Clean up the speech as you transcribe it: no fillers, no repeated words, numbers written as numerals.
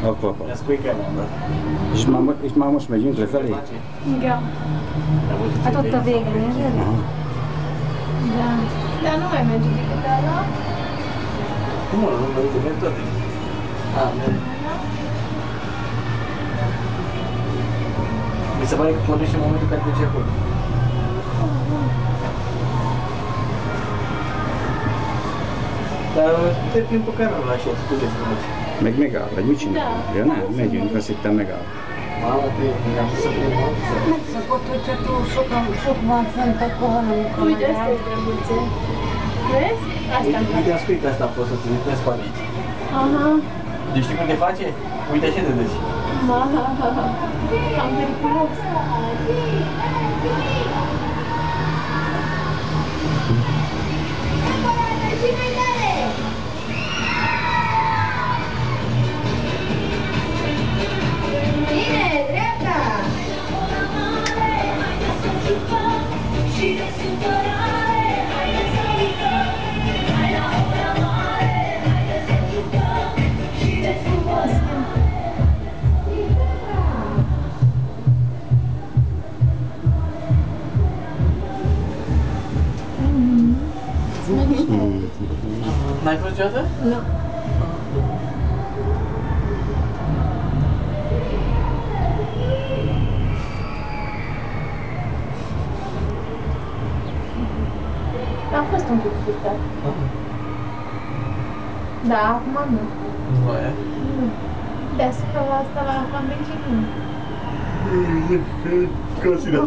Acolo. Ne spui că am dat. Ești mamă și mergi între felii? Da. A tutta vegan, e vero? Da. Da, nu mai merge decât ala. Cum mă, nu merge, merg toate. Merg. Mi se pare că pornește în momentul care trece acolo. Dar te plimbi pe canal la așa, tu de frumos. Meg megáll, egy mit csinál? Ja nem, megyünk, azt hittem megáll. Mamă, mi-am pus să plimb. Megszokott, hogyha túl sok van fent, akkor van, amikor Uite, asta e drăguțe. Vezi? Asta am Uite, am scris asta, poți să ți uite în spate. Aha. Deci știi cum te face? Uite așa te deci. Am periculos. Bine, dreapta! N-ai fost niciodată? Nu. Am fost un pic fricat. Da, acum nu. Nu e. Nu. Deasupra la asta la Cambridge nu. Consider.